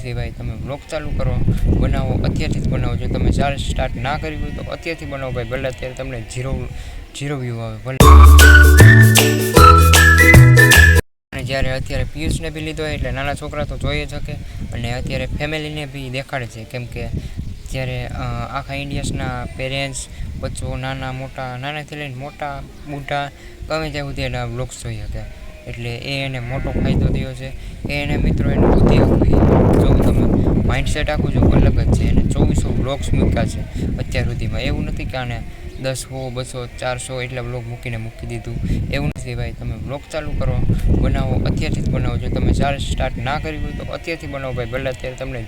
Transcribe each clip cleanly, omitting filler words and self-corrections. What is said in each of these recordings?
નથી ભાઈ, તમે બ્લોગ ચાલુ કરો, બનાવો, અત્યારથી જ બનાવો. જો તમે સ્ટાર્ટ ના કરી હોય તો અત્યારથી બનાવો ભાઈ, ભલે અત્યારે તમને ઝીરો વ્યૂ આવે ભલે. અને જ્યારે અત્યારે પિયુષને બી લીધો એટલે નાના છોકરા તો જોઈએ જ શકે, અને અત્યારે ફેમિલીને બી દેખાડે છે, કેમ કે ત્યારે આખા ઇન્ડિયન્સના પેરેન્ટ્સ, બચ્ચો, નાનાથી લઈને મોટા બુઢા ગમે ત્યાં સુધી એના બ્લોગ્સ જોઈ શકે. એટલે એને મોટો ફાયદો થયો છે. એને મિત્રો એને બુદ્ધિ આપવી, જો તમે માઇન્ડસેટ આખું જો અલગ જ છે. એને 2400 બ્લોગ્સ મૂક્યા છે અત્યાર સુધીમાં. એવું નથી કે આને 10, 100, 200, 400 એટલા બ્લોગ મૂકી દીધું, એવું નથી ભાઈ. તમે બ્લોગ ચાલુ કરો, બનાવો, અત્યારથી જ બનાવો. જો તમે સ્ટાર્ટ ના કરી હોય તો અત્યારથી બનાવો ભાઈ, ભલે અત્યારે તમને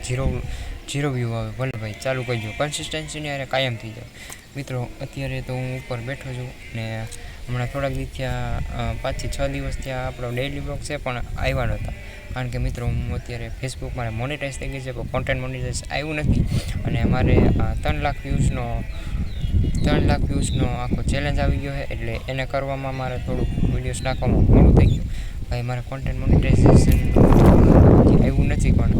ઝીરો વ્યૂ આવે ભલે ભાઈ. ચાલુ કરજો, કન્સિસ્ટન્સીની અરે કાયમ થઈ જાય મિત્રો. અત્યારે તો હું ઉપર બેઠો છું ને હમણાં થોડાક દિવસ થયા, 5 થી 6 દિવસ થયા આપણો ડેઇલી બ્લોગ છે પણ આવ્યા નહોતા, કારણ કે મિત્રો હું અત્યારે ફેસબુક મારે મોનેટાઈઝ થઈ ગઈ છે, પણ કોન્ટેન્ટ મોનેટાઈઝ આવ્યું નથી. અને મારે 3 લાખ વ્યૂઝનો આખો ચેલેન્જ આવી ગયો છે, એટલે એને કરવામાં મારે થોડુંક વિડીયોઝ નાખવામાં મોડું થઈ ગયું ભાઈ. મારે કોન્ટેન્ટ મોનેટાઇઝેશન આવ્યું નથી, પણ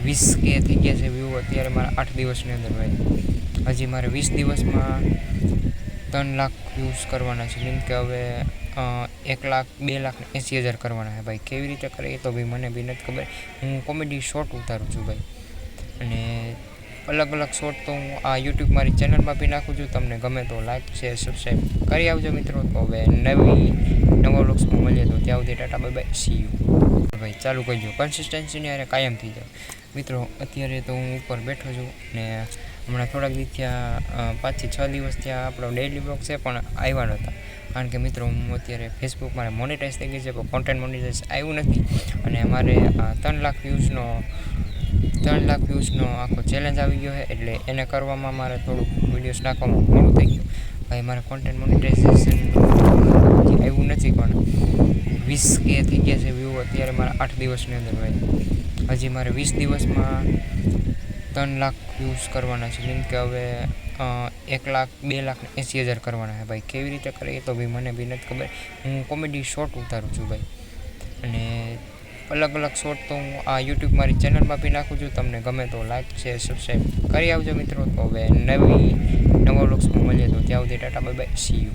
20K થઈ ગયા છે વ્યૂ અત્યારે મારા 8 દિવસની અંદર ભાઈ. હજી મારે 20 દિવસમાં 3 લાખ વ્યૂઝ કરવાના છે, મીન કે હવે 1,02,80,000 કરવાના છે ભાઈ. કેવી રીતે કરે એ તો ભાઈ મને બી નથી ખબર. હું કોમેડી શોર્ટ ઉતારું છું ભાઈ, અને અલગ શોર્ટ તો હું આ યુટ્યુબ મારી ચેનલમાં બી નાખું છું. તમને ગમે તો લાઈક, શેર, સબસ્ક્રાઈબ કરી આવજો મિત્રો. તો હવે નવા બ્લોગ્સમાં મળીએ, તો ત્યાં સુધી Tata bye bye, C you ભાઈ. ચાલુ કરજો, કન્સિસ્ટન્સીની અરે કાયમ થઈ જાય મિત્રો. અત્યારે તો હું ઉપર બેઠો છું ને હમણાં થોડાક દિવસ થયા, 5 થી 6 દિવસ થયા આપણો ડેઇલી બ્લોગ છે પણ આવ્યા નહોતા, કારણ કે મિત્રો હું અત્યારે ફેસબુક મારે મોનેટાઈઝ થઈ ગઈ છે, પણ કોન્ટેન્ટ મોનેટાઈઝ આવ્યું નથી. અને મારે 3 લાખ વ્યૂઝનો આખો ચેલેન્જ આવી ગયો છે, એટલે એને કરવામાં મારે થોડુંક વિડીયોઝ નાખવામાં મોડું થઈ ગયું ભાઈ. મારે કોન્ટેન્ટ મોનેટાઇઝેશન આવ્યું નથી, પણ 20K થઈ ગયા છે વ્યૂ અત્યારે મારા 8 દિવસની અંદર ભાઈ. હજી મારે 20 દિવસમાં 3 લાખ વ્યૂઝ કરવાના છે, મીન કે હવે 1,02,80,000 કરવાના છે ભાઈ. કેવી રીતે કરે એ તો ભાઈ મને બી નથી ખબર. હું કોમેડી શોર્ટ ઉતારું છું ભાઈ, અને અલગ શોર્ટ તો હું આ યુટ્યુબ મારી ચેનલમાં બી નાખું છું. તમને ગમે તો લાઈક, શેર, સબસ્ક્રાઈબ કરી આવજો મિત્રો. તો હવે નવા બ્લોગ્સમાં મળીએ, તો ત્યાં સુધી Tata bye bye, C you.